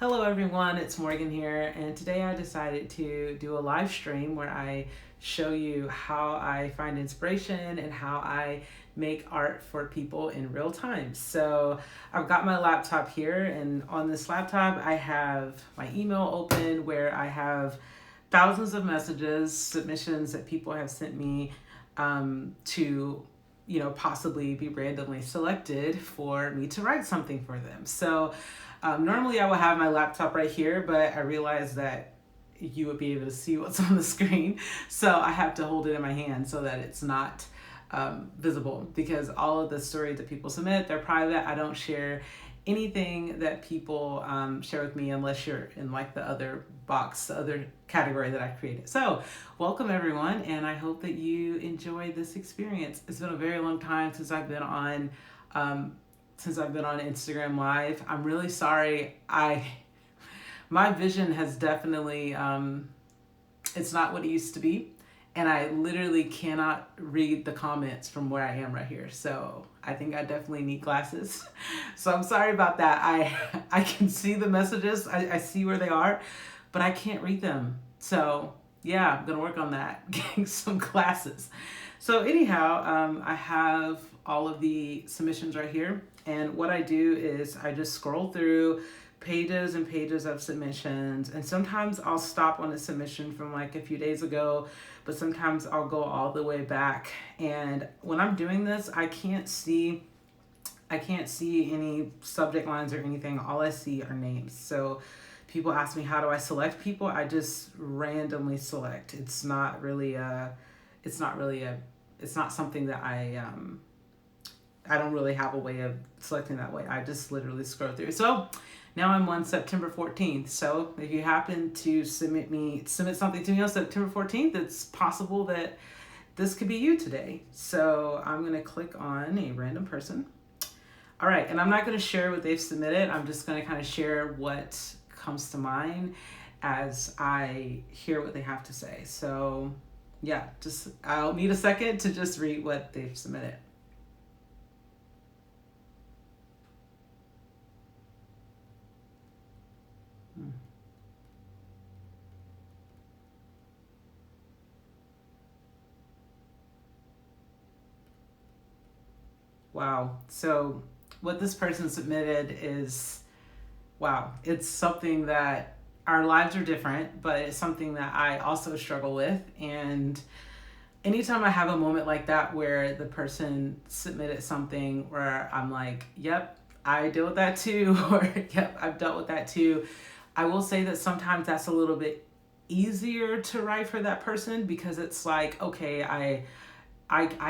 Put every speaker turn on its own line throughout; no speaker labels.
Hello everyone, it's Morgan here, and today I decided to do a live stream where I show you how I find inspiration and how I make art for people in real time. So I've got my laptop here, and on this laptop I have my email open where I have thousands of messages, submissions that people have sent me to possibly be randomly selected for me to write something for them. So normally I would have my laptop right here, but I realized that you would be able to see what's on the screen. So I have to hold it in my hand so that it's not visible, because all of the stories that people submit, they're private. I don't share anything that people share with me unless you're in like the other box, the other category that I created. So welcome everyone, and I hope that you enjoy this experience. It's been a very long time since I've been on Instagram Live. I'm really sorry. My vision has definitely it's not what it used to be, and I literally cannot read the comments from where I am right here. So I think I definitely need glasses. So I'm sorry about that. I can see the messages. I see where they are, but I can't read them. So yeah, I'm gonna work on that, getting some glasses. So anyhow, I have all of the submissions right here. And what I do is I just scroll through pages and pages of submissions. And sometimes I'll stop on a submission from like a few days ago, but sometimes I'll go all the way back. And when I'm doing this, I can't see any subject lines or anything. All I see are names. So people ask me, how do I select people? I just randomly select. It's not something that I don't really have a way of selecting that way. I just literally scroll through. So now I'm on September 14th. So if you happen to submit something to me on September 14th, it's possible that this could be you today. So I'm going to click on a random person. All right, and I'm not going to share what they've submitted. I'm just going to kind of share what comes to mind as I hear what they have to say. So yeah, I'll need a second to just read what they've submitted. Wow. So what this person submitted is, wow, it's something that our lives are different, but it's something that I also struggle with. And anytime I have a moment like that where the person submitted something where I'm like, yep, I deal with that too, or yep, I've dealt with that too, I will say that sometimes that's a little bit easier to write for that person, because it's like, okay, I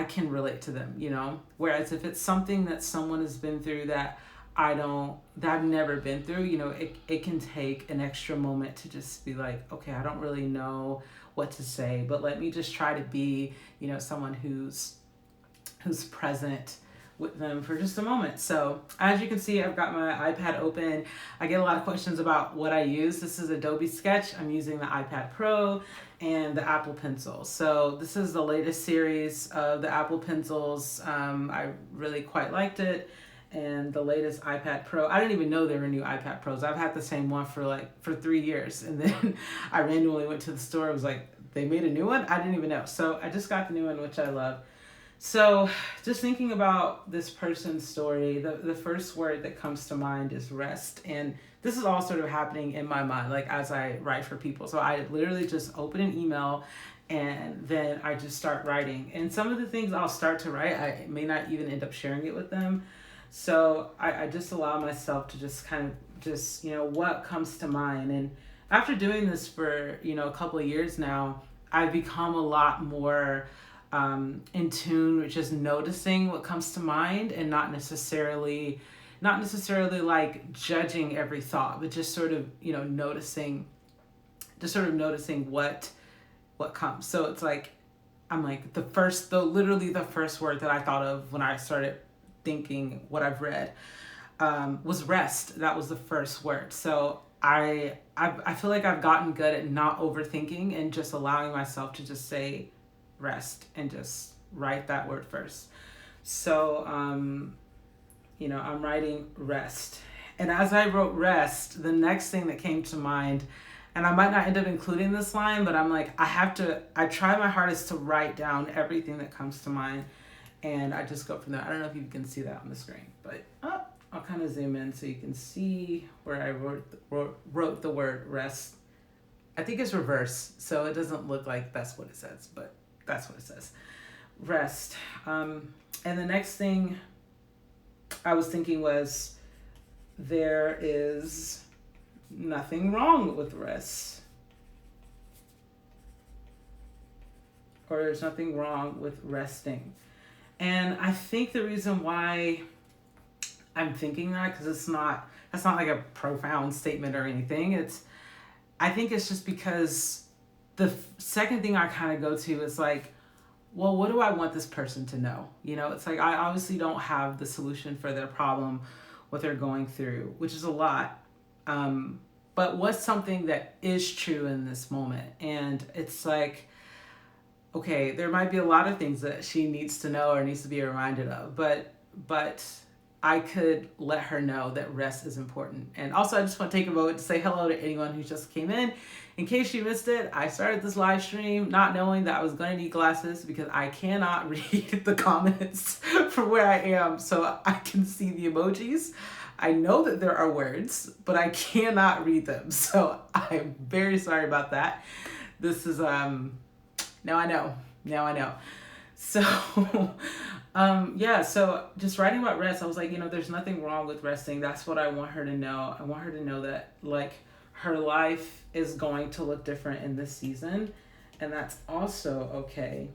can relate to them, Whereas if it's something that someone has been through that I've never been through, it can take an extra moment to just be like, okay, I don't really know what to say, but let me just try to be, someone who's present with them for just a moment. So as you can see, I've got my iPad open. I get a lot of questions about what I use. This is Adobe Sketch. I'm using the iPad Pro and the Apple Pencil. So this is the latest series of the Apple Pencils. I really quite liked it. And the latest iPad Pro, I didn't even know there were new iPad Pros. I've had the same one for 3 years. And then I randomly went to the store. It was like, they made a new one? I didn't even know. So I just got the new one, which I love. So just thinking about this person's story, the first word that comes to mind is rest. And this is all sort of happening in my mind, like as I write for people. So I literally just open an email and then I just start writing. And some of the things I'll start to write, I may not even end up sharing it with them. So I just allow myself to just kind of just, what comes to mind. And after doing this for, a couple of years now, I've become a lot more in tune with just noticing what comes to mind, and not necessarily like judging every thought, but just sort of noticing what comes. So it's like, I'm like, literally the first word that I thought of when I started thinking what I've read was rest. That was the first word. So I feel like I've gotten good at not overthinking and just allowing myself to just say rest and just write that word first. So I'm writing rest, And as I wrote rest, the next thing that came to mind, and I might not end up including this line, but I'm like, I try my hardest to write down everything that comes to mind. And I just go from there. I don't know if you can see that on the screen, but I'll kind of zoom in so you can see where I wrote the word rest. I think it's reverse, so it doesn't look like that's what it says, but that's what it says. Rest. And the next thing I was thinking was, there is nothing wrong with rest. Or there's nothing wrong with resting. And I think the reason why I'm thinking that, because that's not like a profound statement or anything. I think it's just because the second thing I kind of go to is like, well, what do I want this person to know? You know, it's like, I obviously don't have the solution for their problem, what they're going through, which is a lot. But what's something that is true in this moment? And it's like, okay, there might be a lot of things that she needs to know or needs to be reminded of, but I could let her know that rest is important. And also, I just want to take a moment to say hello to anyone who just came in. In case you missed it, I started this live stream not knowing that I was going to need glasses because I cannot read the comments from where I am, so I can see the emojis. I know that there are words, but I cannot read them, so I'm very sorry about that. This is, now I know. So, so just writing about rest, I was like, there's nothing wrong with resting. That's what I want her to know. I want her to know that, like, her life is going to look different in this season, and that's also okay.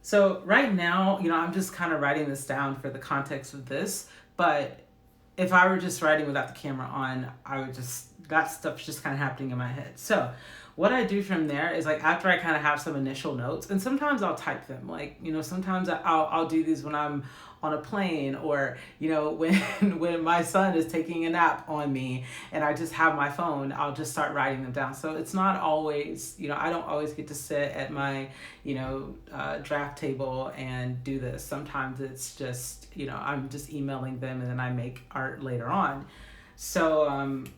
So right now, I'm just kind of writing this down for the context of this, but if I were just writing without the camera on, that stuff's just kind of happening in my head. So what I do from there is, like, after I kind of have some initial notes, and sometimes I'll type them, like, sometimes I'll do these when I'm on a plane, or, when my son is taking a nap on me and I just have my phone, I'll just start writing them down. So it's not always, I don't always get to sit at my, draft table and do this. Sometimes it's just, I'm just emailing them and then I make art later on. So,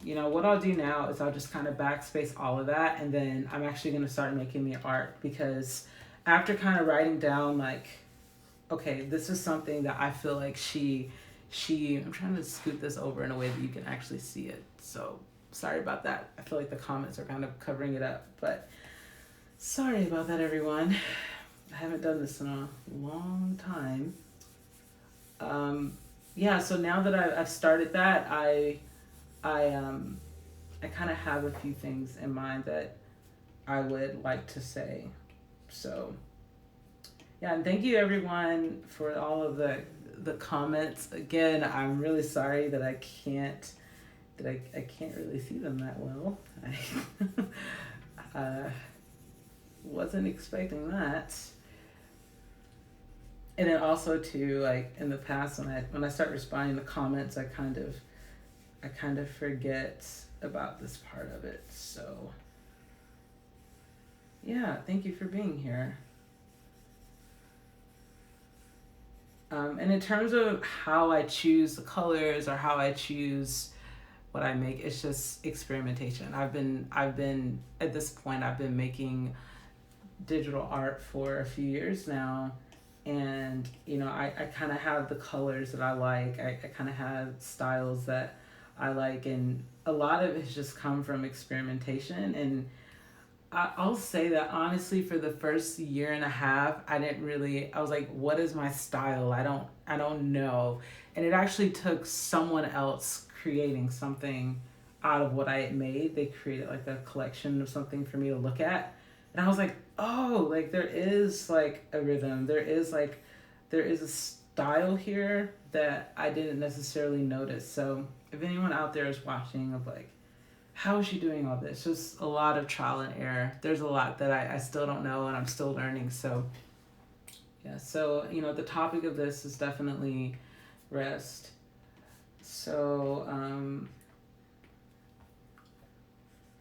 what I'll do now is I'll just kind of backspace all of that, and then I'm actually going to start making the art, because after kind of writing down, like, okay, this is something that I feel like I'm trying to scoot this over in a way that you can actually see it. So sorry about that. I feel like the comments are kind of covering it up, but sorry about that, everyone. I haven't done this in a long time. So now that I've started that, I kind of have a few things in mind that I would like to say. So yeah, and thank you everyone for all of the comments. Again, I'm really sorry that I can't really see them that well. I wasn't expecting that. And then also too, like, in the past, when I start responding to comments, I kind of forget about this part of it. So yeah, thank you for being here. And in terms of how I choose the colors or how I choose what I make, it's just experimentation. I've been at this point, I've been making digital art for a few years now. And, I kind of have the colors that I like. I kind of have styles that I like. And a lot of it has just come from experimentation. And I'll say that honestly, for the first year and a half, I was like, what is my style? I don't know. And it actually took someone else creating something out of what I had made. They created like a collection of something for me to look at. And I was like, oh, like, there is like a rhythm. There is a style here that I didn't necessarily notice. So if anyone out there is watching, of like, how is she doing all this? Just a lot of trial and error. There's a lot that I still don't know, and I'm still learning. So yeah, so, the topic of this is definitely rest. So,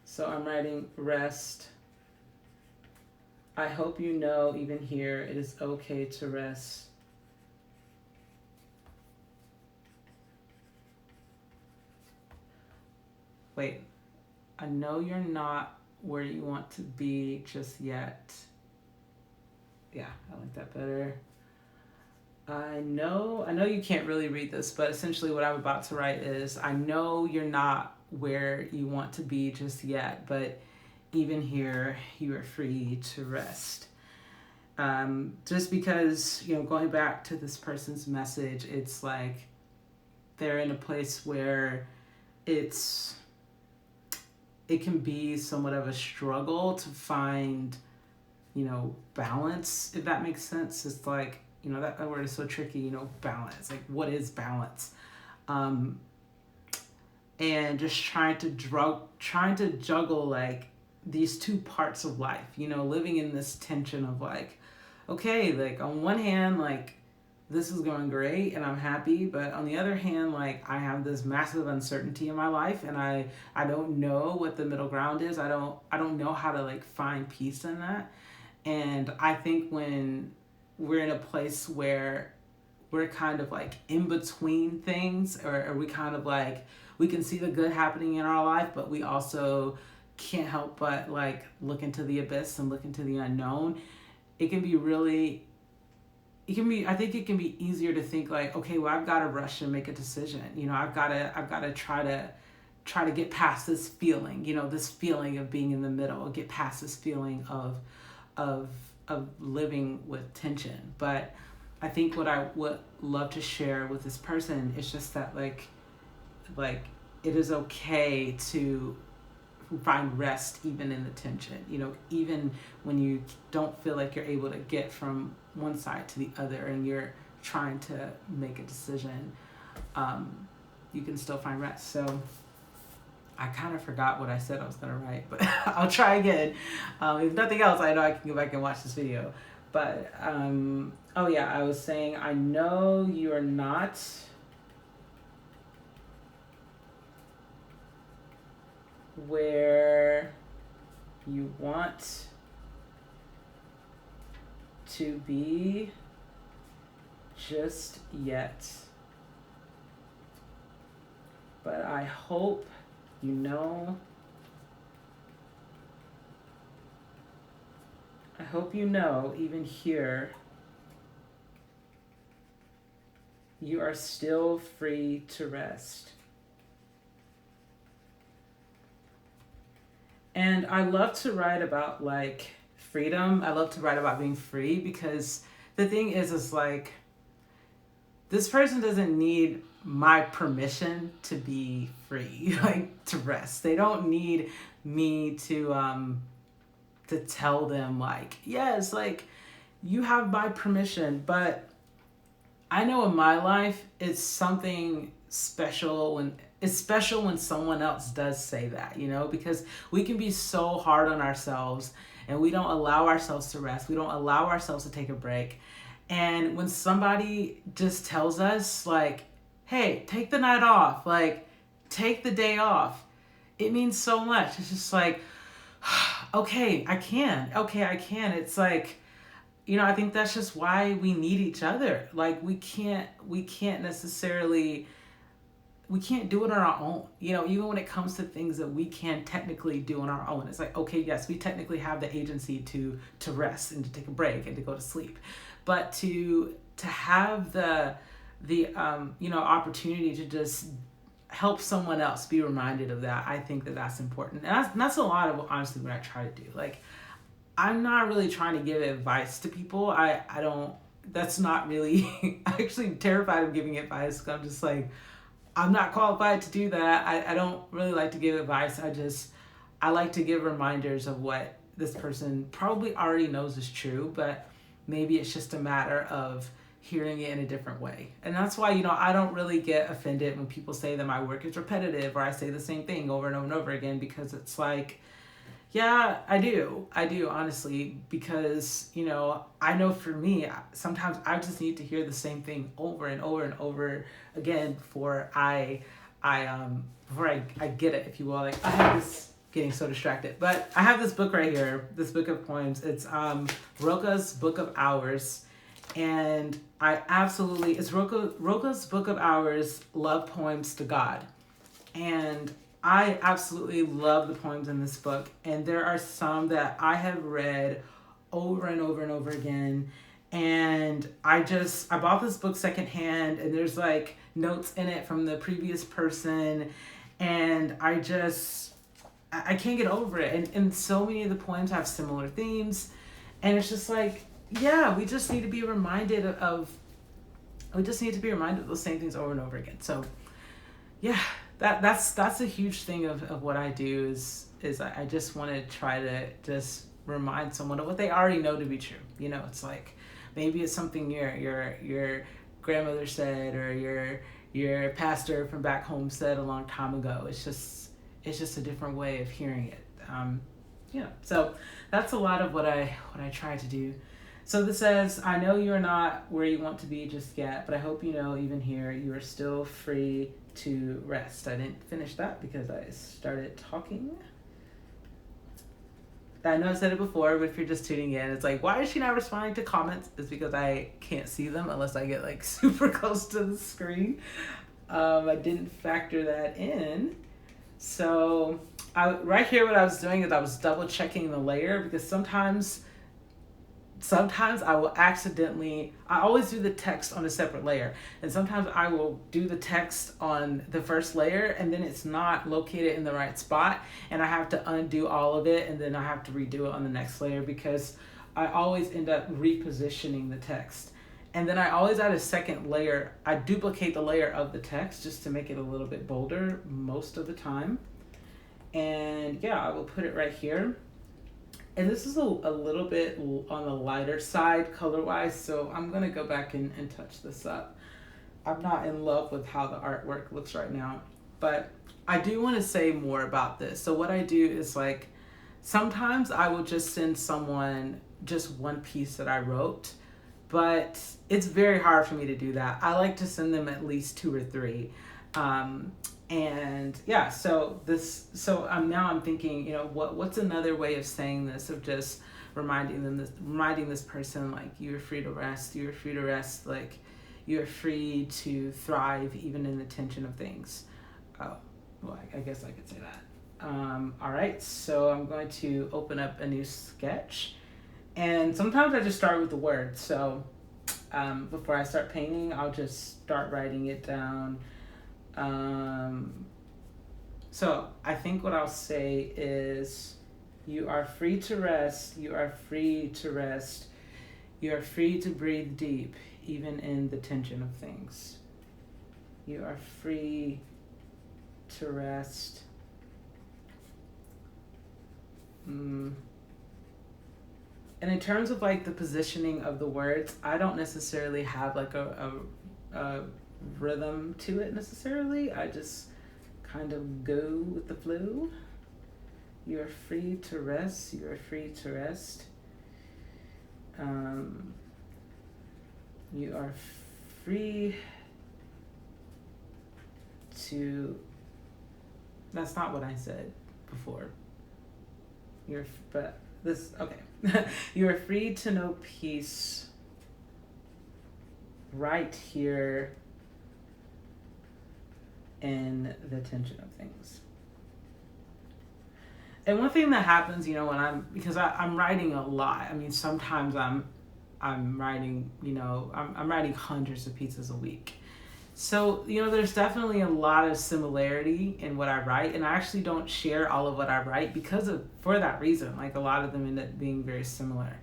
so I'm writing rest. I hope you know, even here, it is okay to rest. Wait, I know you're not where you want to be just yet. Yeah, I like that better. I know you can't really read this, but essentially what I'm about to write is I know you're not where you want to be just yet, but even here, you are free to rest. Just because, going back to this person's message, it's like they're in a place where it's it can be somewhat of a struggle to find, balance, if that makes sense. It's like, that word is so tricky, balance. Like, what is balance? Um, and just trying to juggle like these two parts of life, living in this tension of like, okay, like on one hand, like this is going great and I'm happy, but on the other hand, like I have this massive uncertainty in my life and I don't know what the middle ground is. I don't know how to like find peace in that. And I think when we're in a place where we're kind of like in between things, or we kind of like, we can see the good happening in our life, but we also can't help but like look into the abyss and look into the unknown. It can be really, I think it can be easier to think like, okay, well, I've got to rush and make a decision. I've got to try to get past this feeling, this feeling of being in the middle, get past this feeling of of living with tension. But I think what I would love to share with this person is just that like it is okay to find rest even in the tension. Even when you don't feel like you're able to get from one side to the other and you're trying to make a decision, you can still find rest. So I kind of forgot what I said I was going to write, but I'll try again. If nothing else, I know I can go back and watch this video. But, oh yeah, I was saying, I know you are not where you want to be just yet. But I hope you know, even here, you are still free to rest. And I love to write about like freedom. I love to write about being free because the thing is like, this person doesn't need my permission to be free, like to rest. They don't need me to tell them like, yes, like you have my permission. But I know in my life it's something special when it's special when someone else does say that, because we can be so hard on ourselves and we don't allow ourselves to rest. We don't allow ourselves to take a break. And when somebody just tells us like, hey, take the night off, like take the day off, it means so much. It's just like, okay, I can. It's like, I think that's just why we need each other. Like we can't necessarily, we can't do it on our own. Even when it comes to things that we can technically do on our own, it's like, okay, yes, we technically have the agency to rest and to take a break and to go to sleep. But to have the opportunity to just help someone else be reminded of that, I think that's important. And that's a lot of honestly what I try to do. Like, I'm not really trying to give advice to people. I don't, that's not really, I'm actually terrified of giving advice because I'm just like, I'm not qualified to do that. I don't really like to give advice. I like to give reminders of what this person probably already knows is true, but maybe it's just a matter of hearing it in a different way. And that's why, I don't really get offended when people say that my work is repetitive or I say the same thing over and over and over again, because it's like, yeah, I do honestly, because, I know for me, sometimes I just need to hear the same thing over and over and over again before I get it, if you will. Like I have this getting so distracted. But I have this book right here, this book of poems. It's Roka's Book of Hours. And it's Roka's Book of Hours, Love Poems to God. And I absolutely love the poems in this book. And there are some that I have read over and over and over again. And I bought this book secondhand, and there's like notes in it from the previous person. And I can't get over it. And so many of the poems have similar themes. And it's just like, yeah, we just need to be reminded of those same things over and over again. So yeah, that's a huge thing of what I do is I just want to try to just remind someone of what they already know to be true. You know, it's like maybe it's something your grandmother said, or your pastor from back home said a long time ago. It's just a different way of hearing it. So that's a lot of what I try to do. So this says, I know you're not where you want to be just yet, but I hope you know even here you are still free to rest. I didn't finish that because I started talking. I know I said it before, but if you're just tuning in, it's like, why is she not responding to comments? It's because I can't see them unless I get like super close to the screen. I didn't factor that in. So right here, what I was doing is I was double checking the layer, because sometimes I will I always do the text on a separate layer. And sometimes I will do the text on the first layer and then it's not located in the right spot. And I have to undo all of it and then I have to redo it on the next layer, because I always end up repositioning the text. And then I always add a second layer. I duplicate the layer of the text just to make it a little bit bolder most of the time. And yeah, I will put it right here. And this is a little bit on the lighter side color-wise, so I'm going to go back and touch this up. I'm not in love with how the artwork looks right now, but I do want to say more about this. So what I do is, like, sometimes I will just send someone just one piece that I wrote, but it's very hard for me to do that. I like to send them at least 2 or 3. And yeah, so now I'm thinking, you know, what's another way of saying this, of just reminding this person, like, you're free to rest, like, you're free to thrive even in the tension of things. Oh, well, I guess I could say that. All right, so I'm going to open up a new sketch, and sometimes I just start with the word. So before I start painting, I'll just start writing it down. So I think what I'll say is, you are free to rest, you are free to rest, you are free to breathe deep, even in the tension of things. You are free to rest. And in terms of like the positioning of the words, I don't necessarily have like a rhythm to it necessarily. I just kind of go with the flow. You are free to rest. You are free to rest. You are free to. That's not what I said before. Okay. You are free to know peace right here in the tension of things. And one thing that happens, you know, when because I'm writing a lot. I mean, sometimes I'm writing, you know, I'm writing hundreds of pieces a week. So, you know, there's definitely a lot of similarity in what I write, and I actually don't share all of what I write for that reason. Like, a lot of them end up being very similar.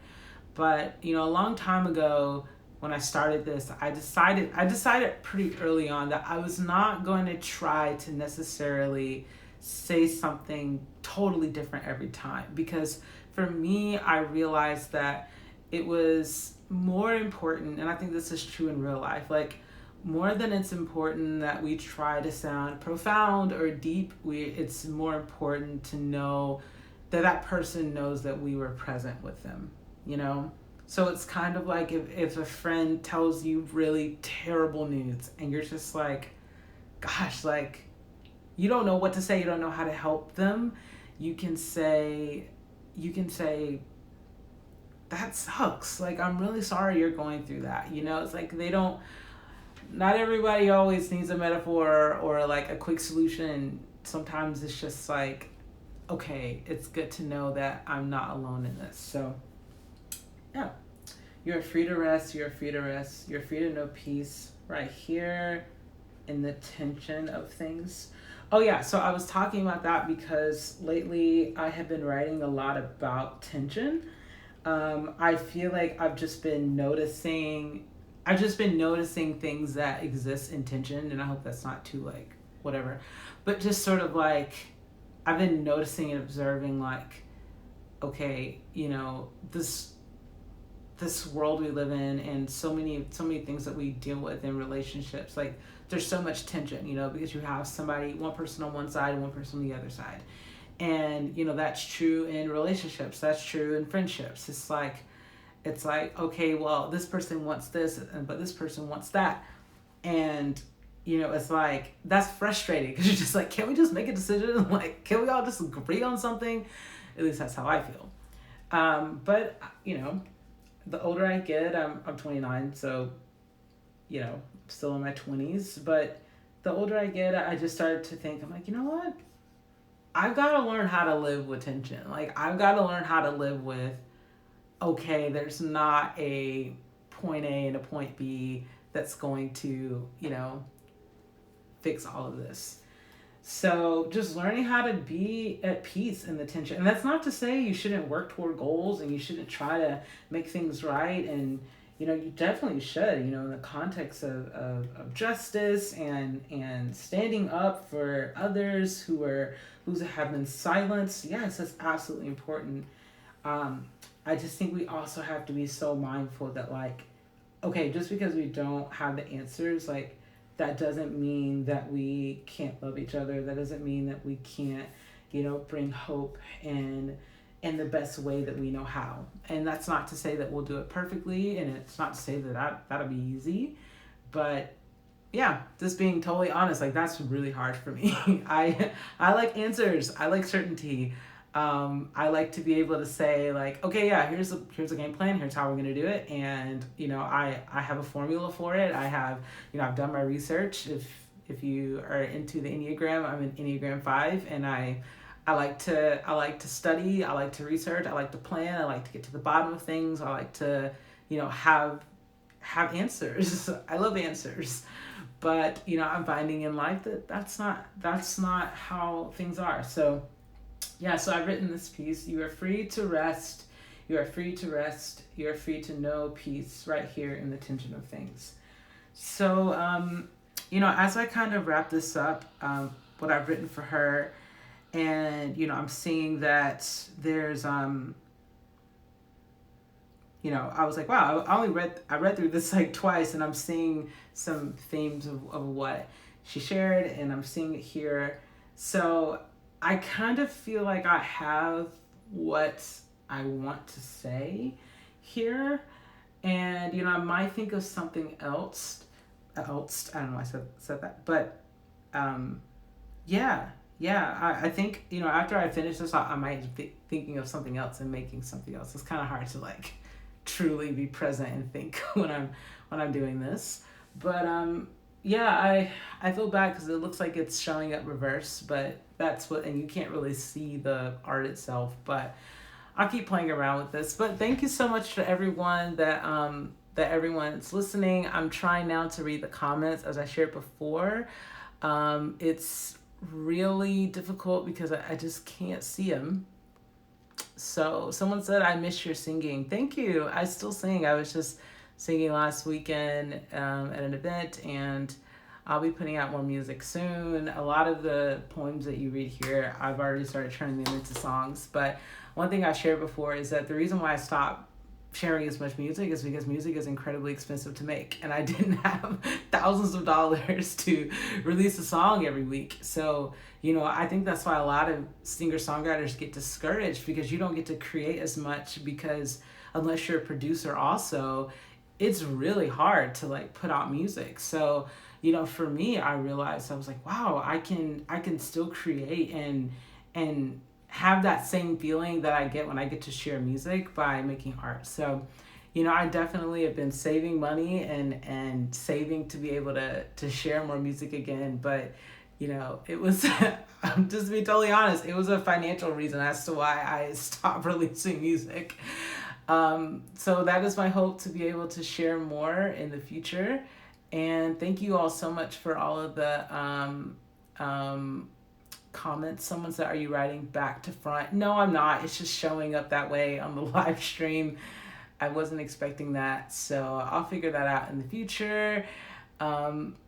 But, you know, a long time ago, when I started this, I decided pretty early on that I was not going to try to necessarily say something totally different every time, because for me, I realized that it was more important, and I think this is true in real life, like, more than it's important that we try to sound profound or deep, it's more important to know that person knows that we were present with them, you know? So it's kind of like if a friend tells you really terrible news and you're just like, gosh, like, you don't know what to say, you don't know how to help them. you can say, you can say, that sucks. Like, I'm really sorry you're going through that. You know, it's like they don't, not everybody always needs a metaphor or like a quick solution. Sometimes it's just like, okay, it's good to know that I'm not alone in this. So, yeah, you're free to rest. You're free to rest. You're free to know peace right here in the tension of things. Oh, yeah, so I was talking about that because lately I have been writing a lot about tension. I feel like I've just been noticing things that exist in tension, and I hope that's not too like whatever, but just sort of like I've been noticing and observing like, okay, you know, this world we live in and so many things that we deal with in relationships, like there's so much tension, you know, because you have somebody, one person on one side and one person on the other side. And you know, that's true in relationships, that's true in friendships. It's like okay, well, this person wants this but this person wants that. And you know, it's like that's frustrating because you're just like, can't we just make a decision? Like, can we all just agree on something? At least that's how I feel. But you know, the older I get, I'm 29, so you know, still in my 20s. But the older I get, I just started to think, I'm like, you know what? I've got to learn how to live with tension. Like, I've got to learn how to live with, okay, there's not a point A and a point B that's going to, you know, fix all of this. So just learning how to be at peace in the tension. And that's not to say you shouldn't work toward goals and you shouldn't try to make things right. And, you know, you definitely should, you know, in the context of justice and standing up for others who have been silenced. Yes, that's absolutely important. I just think we also have to be so mindful that, like, okay, just because we don't have the answers, like, that doesn't mean that we can't love each other. That doesn't mean that we can't, you know, bring hope in the best way that we know how. And that's not to say that we'll do it perfectly, and it's not to say that that'll be easy. But yeah, just being totally honest, like that's really hard for me. I like answers. I like certainty. I like to be able to say like, okay, yeah, here's a game plan. Here's how we're gonna do it, and you know, I have a formula for it. I have, you know, I've done my research. If you are into the Enneagram, I'm an Enneagram 5, and I like to study. I like to research. I like to plan. I like to get to the bottom of things. I like to, you know, have answers. I love answers. But you know, I'm finding in life that that's not how things are. So yeah, so I've written this piece. You are free to rest. You are free to rest. You are free to know peace right here in the tension of things. So, you know, as I kind of wrap this up, what I've written for her, and, you know, I'm seeing that there's, you know, I was like, wow, I read through this like twice, and I'm seeing some themes of what she shared, and I'm seeing it here. So I kind of feel like I have what I want to say here. And, you know, I might think of something else. I don't know, I said that. But, yeah. I think, you know, after I finish this, I might be thinking of something else and making something else. It's kind of hard to, like, truly be present and think when I'm doing this. But, yeah, I feel bad because it looks like it's showing up reverse, but that's what, and you can't really see the art itself, but I'll keep playing around with this. But thank you so much to everyone that everyone's listening. I'm trying now to read the comments as I shared before. It's really difficult because I just can't see them. So someone said, I miss your singing. Thank you. I still sing. I was just singing last weekend at an event, and I'll be putting out more music soon. A lot of the poems that you read here, I've already started turning them into songs. But one thing I shared before is that the reason why I stopped sharing as much music is because music is incredibly expensive to make, and I didn't have thousands of dollars to release a song every week. So, you know, I think that's why a lot of singer-songwriters get discouraged, because you don't get to create as much, because unless you're a producer also, it's really hard to like put out music. So, you know, for me, I realized, I was like, wow, I can still create and have that same feeling that I get when I get to share music by making art. So, I definitely have been saving money and saving to be able to share more music again. But, it was, just to be totally honest, it was a financial reason as to why I stopped releasing music. So that is my hope, to be able to share more in the future. And thank you all so much for all of the comments. Someone said, "Are you writing back to front?" No, I'm not. It's just showing up that way on the live stream. I wasn't expecting that, so I'll figure that out in the future.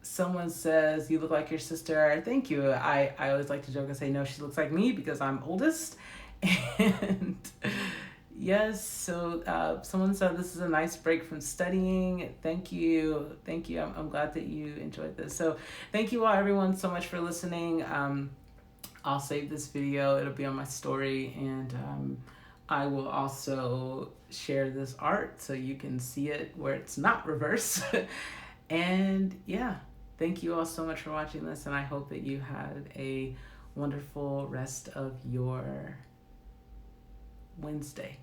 Someone says, "You look like your sister." Thank you. I always like to joke and say, no, she looks like me because I'm oldest. And yes, so someone said, "This is a nice break from studying." Thank you. Thank you. I'm glad that you enjoyed this. So thank you all, everyone, so much for listening. I'll save this video. It'll be on my story, and I will also share this art so you can see it where it's not reverse. And yeah, thank you all so much for watching this, and I hope that you had a wonderful rest of your Wednesday.